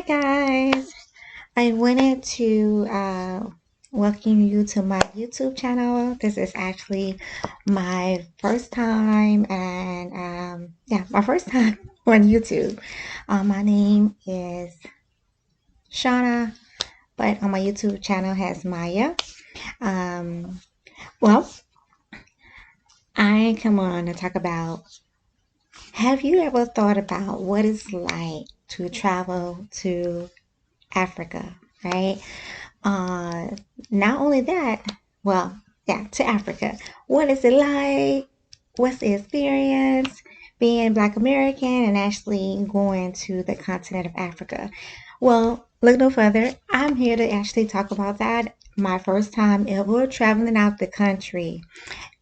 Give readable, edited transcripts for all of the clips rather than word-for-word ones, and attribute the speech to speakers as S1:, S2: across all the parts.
S1: guys. I wanted to welcome you to my YouTube channel. This is actually my first time, and yeah, my first time on YouTube. My name is Shauna, but on my YouTube channel has Maya. Um, well, I come on to talk about. Have you ever thought about what it's like to travel to Africa, right? Uh, Not only that, well, yeah, to Africa. What is it like? What's the experience being Black American and actually going to the continent of Africa? Well, look no further. I'm here to actually talk about that. My first time ever traveling out the country.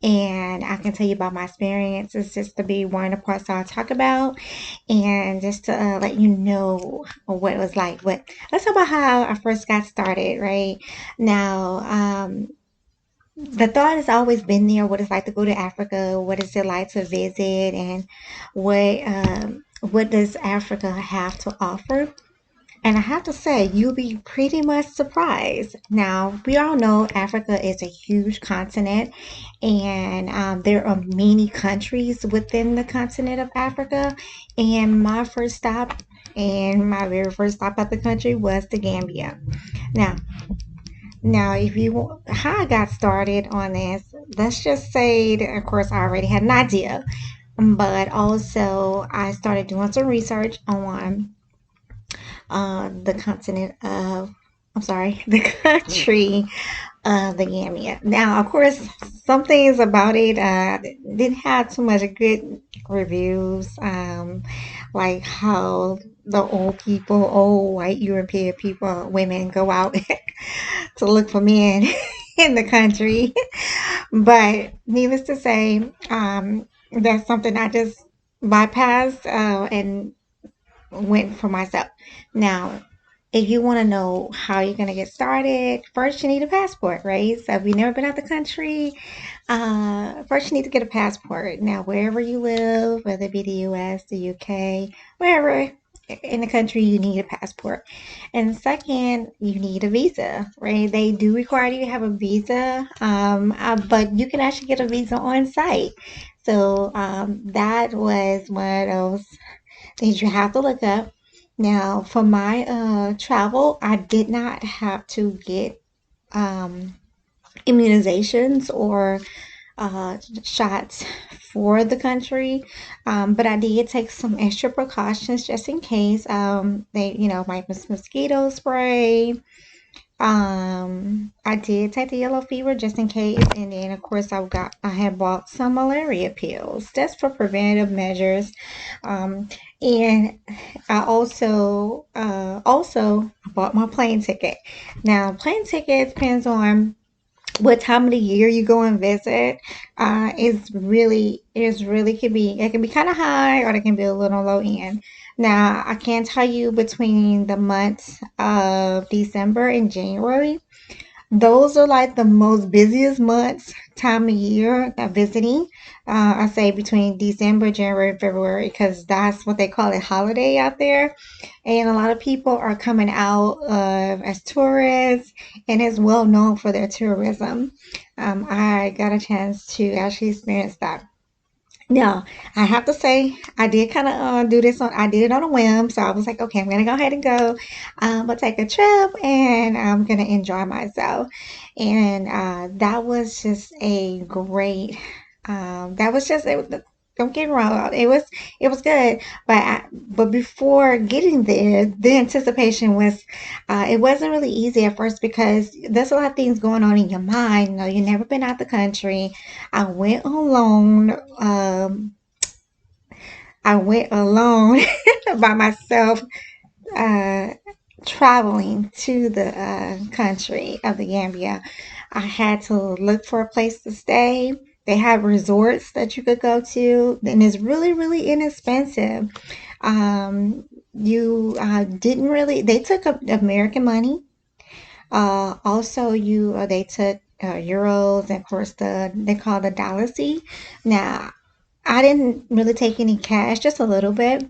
S1: And I can tell you about my experiences just to be one of the parts I'll talk about and just to let you know what it was like. But let's talk about how I first got started, right? Now, the thought has always been there what it's like to go to Africa, what is it like to visit, and what does Africa have to offer? And I have to say, you'll be pretty much surprised. Now, we all know Africa is a huge continent, and there are many countries within the continent of Africa. And my very first stop at the country was the Gambia. Now, if how I got started on this, let's just say that, of course, I already had an idea, but also I started doing some research on the continent of, I'm sorry, the country of the Gambia. Now, of course, some things about it didn't have too much good reviews, like how the old white European people, women go out to look for men in the country. But needless to say, that's something I just bypassed and went for myself. Now, if you want to know how you're going to get started, first you need a passport, right? So if you've never been out the country, first you need to get a passport. Now, wherever you live, whether it be the US, the UK, wherever in the country, you need a passport. And second, you need a visa, right? They do require you to have a visa, but you can actually get a visa on site. So that was one of those things you have to look up. Now, for my travel, I did not have to get um, immunizations or shots for the country, but I did take some extra precautions just in case. My mosquito spray, I did take the yellow fever just in case, and then of course I had bought some malaria pills. That's for preventative measures. And I also bought my plane ticket. Now, plane ticket depends on what time of the year you go and visit. Is really can be it can be kind of high or it can be a little low end. Now I can tell you between the months of December and January, those are like the most busiest months, time of year visiting. I say between December, January, and February because that's what they call it holiday out there. And a lot of people are coming out as tourists and is well known for their tourism. I got a chance to actually experience that. Now, I have to say, I did kind of do this I did it on a whim. So I was like, okay, I'm going to go ahead and go, but take a trip and I'm going to enjoy myself. And that was just a great, that was just, don't get me wrong, it was good. But before getting there, the anticipation was, it wasn't really easy at first because there's a lot of things going on in your mind. You know, you've never been out the country. I went alone. I went alone by myself, uh, traveling to the country of the Gambia. I had to look for a place to stay. They have resorts that you could go to, and it's really, really inexpensive. You didn't really, they took up American money. Also, they took euros, and of course, they call the dollar. Now, I didn't really take any cash, just a little bit.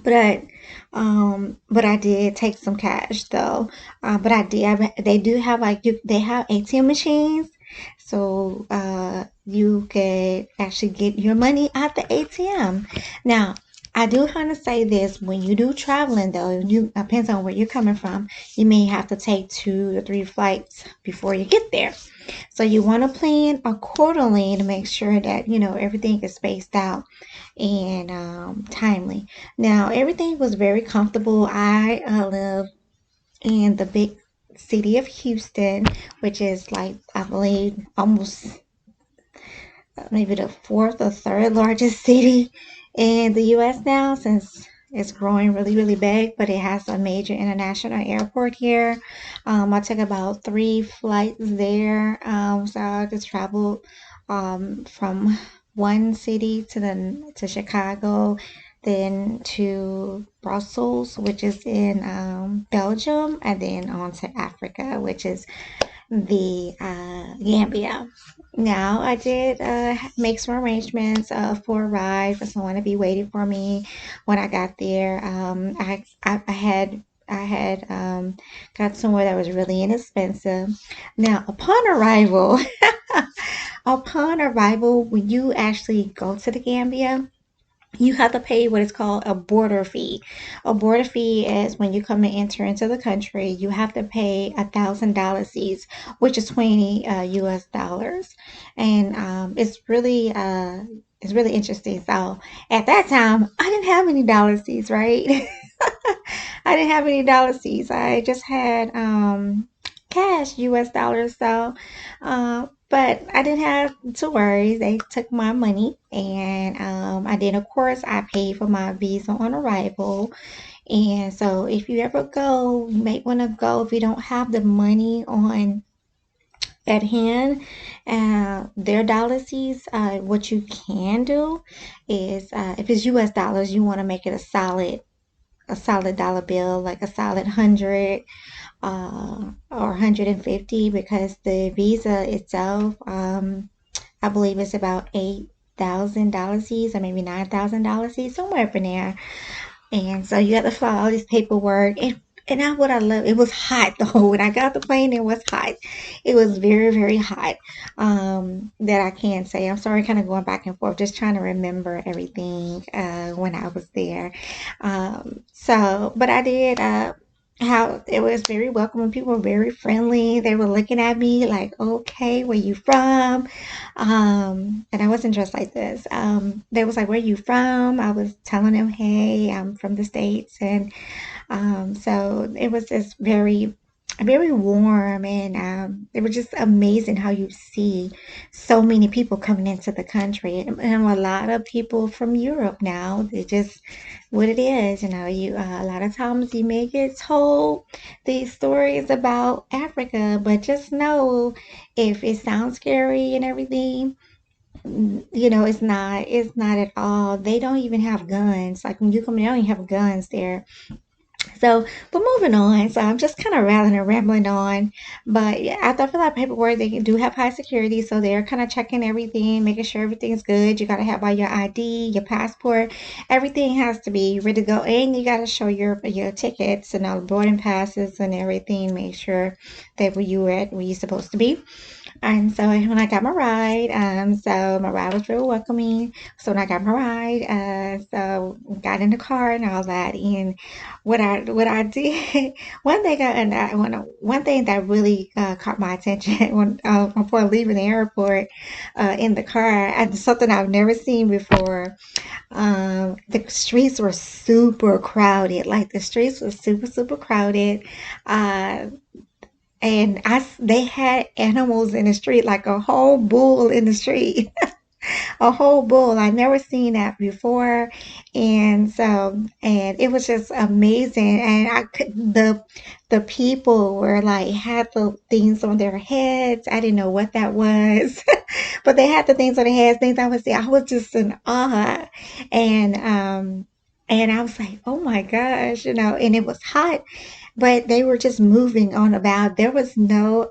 S1: But but I did take some cash though. But I did. They do have like they have ATM machines, so you could actually get your money at the ATM. Now, I do want to say this: when you do traveling though, you depends on where you're coming from. You may have to take 2 or 3 flights before you get there. So you want to plan accordingly to make sure that everything is spaced out and timely. Now, everything was very comfortable. I live in the big city of Houston, which is like, I believe, almost maybe the fourth or third largest city in the US now, since it's growing really, really big, but it has a major international airport here. I took about 3 flights there. So I just traveled from one city to Chicago, then to Brussels, which is in Belgium, and then on to Africa, which is the Gambia. Now, I did make some arrangements for a ride for someone to be waiting for me when I got there. I had got somewhere that was really inexpensive. Now, upon arrival, when you actually go to the Gambia, you have to pay what is called a border fee. A border fee is when you come to enter into the country, you have to pay $1,000 fees, which is 20 US dollars, and it's really interesting. So at that time, I didn't have any dollar fees, right? I didn't have any dollar fees. I just had cash US dollars. So, but I didn't have to worry. They took my money, and I did. Of course, I paid for my visa on arrival. And so, if you ever go, you might want to go if you don't have the money on at hand. Their dollar fees. What you can do is, if it's US dollars, you want to make it a solid dollar bill, like a solid 100 or 150, because the visa itself, I believe it's about $8,000 fees, or maybe $9,000 fees, somewhere up in there. And so you have to fill out all this paperwork. And I what I love, it was hot though. When I got off the plane, it was hot. It was very, very hot. That I can say. I'm sorry, kind of going back and forth, just trying to remember everything when I was there. But I did. How it was very welcoming. People were very friendly. They were looking at me like, "Okay, where you from?" And I wasn't dressed like this. They was like, "Where you from?" I was telling them, "Hey, I'm from the States." And so it was just very, very warm, and it was just amazing how you see so many people coming into the country, and a lot of people from Europe now. They just what it is, you a lot of times you may get told these stories about Africa, but just know, if it sounds scary and everything, it's not at all. They don't even have guns. Like when you come in, they don't even have guns there. So, but moving on. So I'm just kind of rattling and rambling on. But yeah, after I fill out paperwork, they do have high security, so they're kind of checking everything, making sure everything's good. You gotta have all your ID, your passport, everything has to be ready to go, and you gotta show your tickets and all the boarding passes and everything. Make sure that where you at where you're supposed to be. And so when I got my ride, so my ride was real welcoming. So when I got my ride, so got in the car and all that. And what I did, one thing that really caught my attention when before leaving the airport, in the car, and something I've never seen before. The streets were super crowded. Like the streets were super, super crowded. Uh, and they had animals in the street, like a whole bull in the street. A whole bull. I never seen that before. And it was just amazing. And the people were like, had the things on their heads. I didn't know what that was. But they had the things on their heads, things I was just in awe. And And I was like, oh my gosh, and it was hot, but they were just moving on about. There was no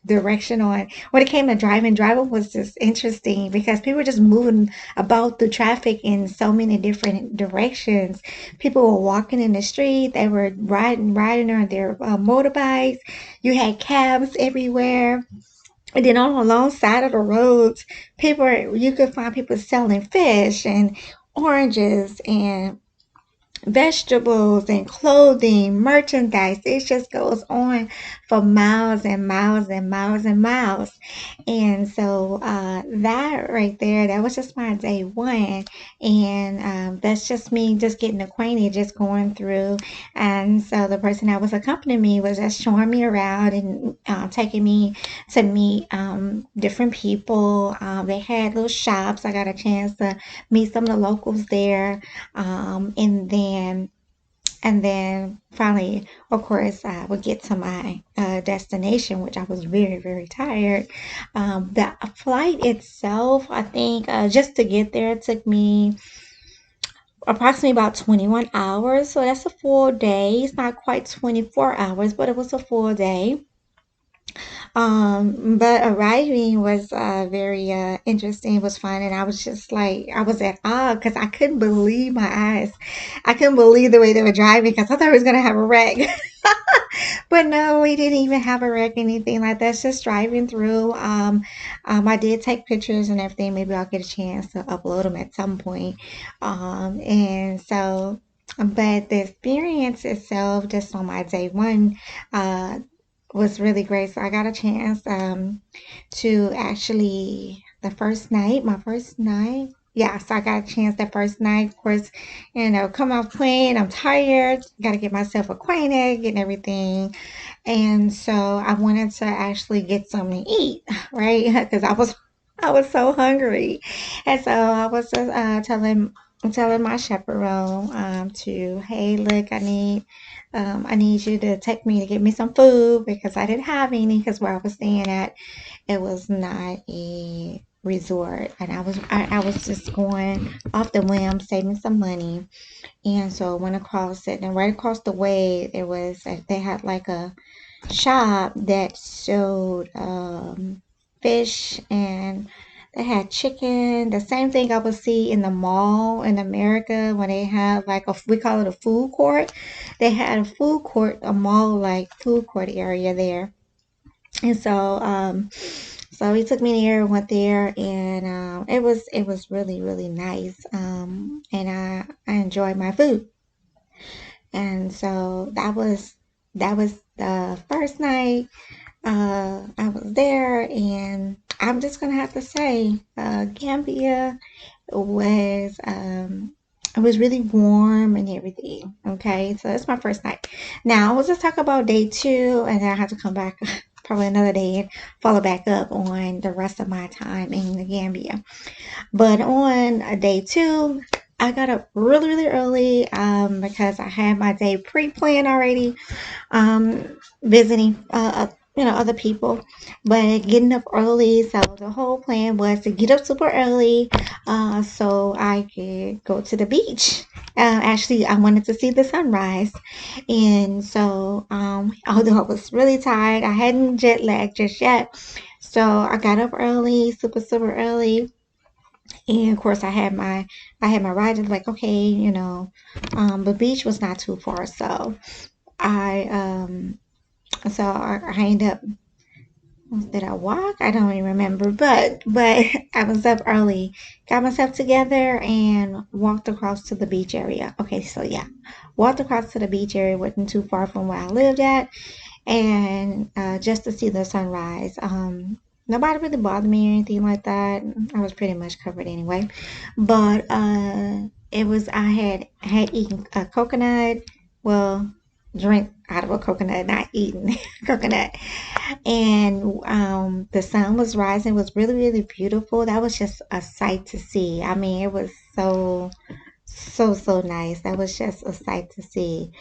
S1: direction on when it came to driving. Driving was just interesting because people were just moving about the traffic in so many different directions. People were walking in the street. They were riding on their motorbikes. You had cabs everywhere. And then on the long side of the roads, you could find people selling fish and oranges and vegetables and clothing, merchandise. It just goes on for miles and miles and miles and miles. And so that right there, that was just my day one. And that's just me just getting acquainted, just going through. And so the person that was accompanying me was just showing me around and taking me to meet different people. They had little shops. I got a chance to meet some of the locals there. And then finally, of course, I would get to my destination, which I was very, very tired. The flight itself, I think, just to get there, it took me approximately about 21 hours. So that's a full day. It's not quite 24 hours, but it was a full day. But arriving was very interesting. It was fun, and I was just like, I was at awe because I couldn't believe my eyes. I couldn't believe the way they were driving because I thought we was gonna have a wreck. But no, we didn't even have a wreck, anything like that. It's just driving through. I did take pictures and everything. Maybe I'll get a chance to upload them at some point. And so, but the experience itself, just on my day one, uh, was really great. So I got a chance to actually my first night. Yeah, so I got a chance that first night. Of course, come off plane. I'm tired. Got to get myself acquainted, getting everything. And so I wanted to actually get something to eat, right? Because I was so hungry, and so I was telling my chaperone hey, look, I need you to take me to get me some food because I didn't have any because where I was staying at, it was not a resort, and I was just going off the whim, saving some money. And so I went across it, and right across the way they had like a shop that sold fish, and they had chicken, the same thing I would see in the mall in America when they have like we call it a food court. They had a food court, a mall like food court area there. And so he took me there, went there, and it was really, really nice. And I enjoyed my food. And so that was the first night I was there, and I'm just gonna have to say, Gambia was it was really warm and everything. Okay, so that's my first night. Now we'll just talk about day two, and then I have to come back probably another day and follow back up on the rest of my time in the Gambia. But on day two, I got up really, really early because I had my day pre-planned already, visiting other people, but getting up early. So the whole plan was to get up super early so I could go to the beach. Actually, I wanted to see the sunrise, and so although I was really tired, I hadn't jet lagged just yet. So I got up early, super super early, and of course I had my ride. Like, okay, the beach was not too far, so I I ended up, did I walk? I don't even remember, but I was up early, got myself together, and walked across to the beach area. Okay, so yeah, walked across to the beach area, wasn't too far from where I lived at, and just to see the sunrise. Nobody really bothered me or anything like that. I was pretty much covered anyway, but I had eaten a coconut. Well, drink out of a coconut, not eaten coconut, and the sun was rising. It was really, really beautiful. That was just a sight to see. I mean, it was so, so, so nice. That was just a sight to see.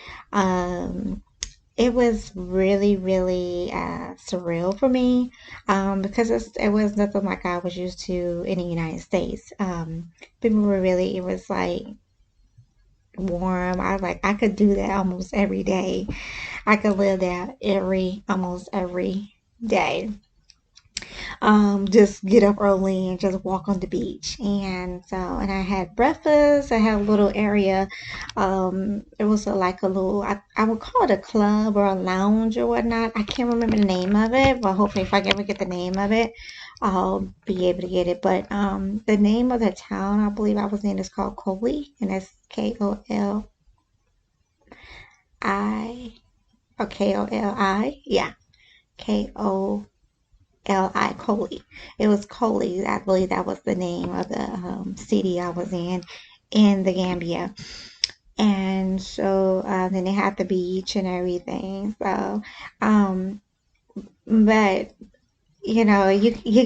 S1: It was really, really surreal for me because it was nothing like I was used to in the United States. People were really, it was like warm. I like I could do that almost every day. I could live there almost every day. Just get up early and just walk on the beach. And I had breakfast. I had a little area. It was like a little, I would call it a club or a lounge or whatnot. I can't remember the name of it, but hopefully if I ever get the name of it, I'll be able to get it. But the name of the town I believe I was in is called Coley, and that's Koli, yeah, Koli. Coley. It was Coley. I believe that was the name of the city I was in the Gambia. And so then they had the beach and everything. So, um, but you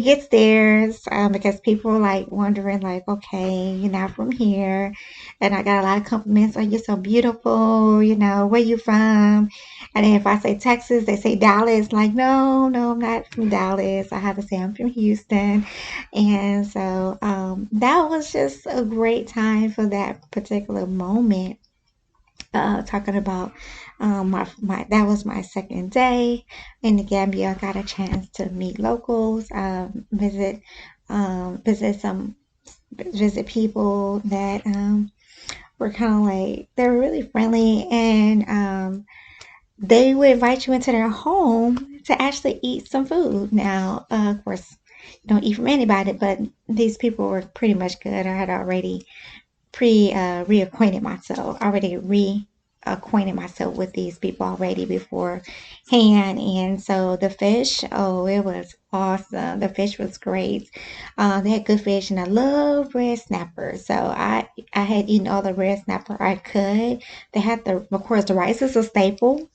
S1: get stares because people are like wondering, like, okay, you're not from here, and I got a lot of compliments. Oh, you're so beautiful. Where you from? And then if I say Texas, they say Dallas. Like, no, no, I'm not from Dallas. I have to say I'm from Houston. And so that was just a great time for that particular moment, talking about my that was my second day in the Gambia. I got a chance to meet locals, visit people that were kind of like they were really friendly, and they would invite you into their home to actually eat some food. Now, of course, you don't eat from anybody, but these people were pretty much good. I had already pre reacquainted myself, already reacquainted myself with these people already beforehand. And so the fish, oh, it was awesome. The fish was great. They had good fish, and I love red snapper. So I had eaten all the red snapper I could. They had of course, the rice is a staple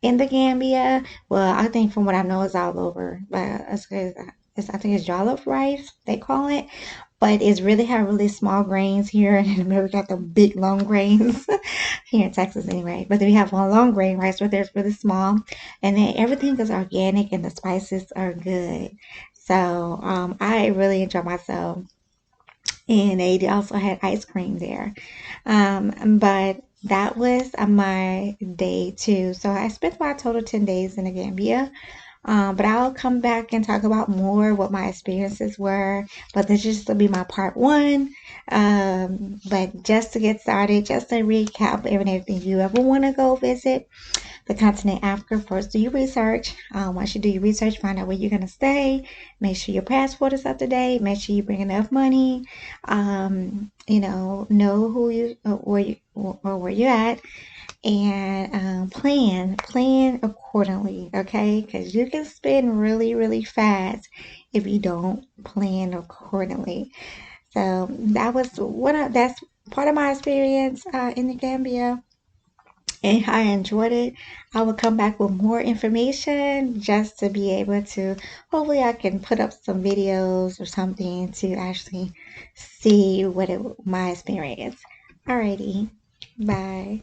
S1: in the Gambia. Well, I think from what I know, it's all over. But I think it's jollof rice they call it, but it's really have really small grains here, and we got the big long grains here in Texas anyway. But then we have one long grain rice where there's really small, and then everything is organic and the spices are good. So I really enjoy myself, and they also had ice cream there. But that was my day two. So I spent my total 10 days in the Gambia. But I'll come back and talk about more what my experiences were. But this just will be my part one. But just to get started, just to recap everything you ever want to go visit the continent Africa, first do your research. Once you do your research, find out where you're going to stay. Make sure your passport is up to date. Make sure you bring enough money. Know who you or where you're at, and plan accordingly, okay? Because you can spend really, really fast if you don't plan accordingly. So that's part of my experience in the Gambia, and I enjoyed it. I will come back with more information just to be able to, hopefully I can put up some videos or something to actually see my experience. Alrighty, bye.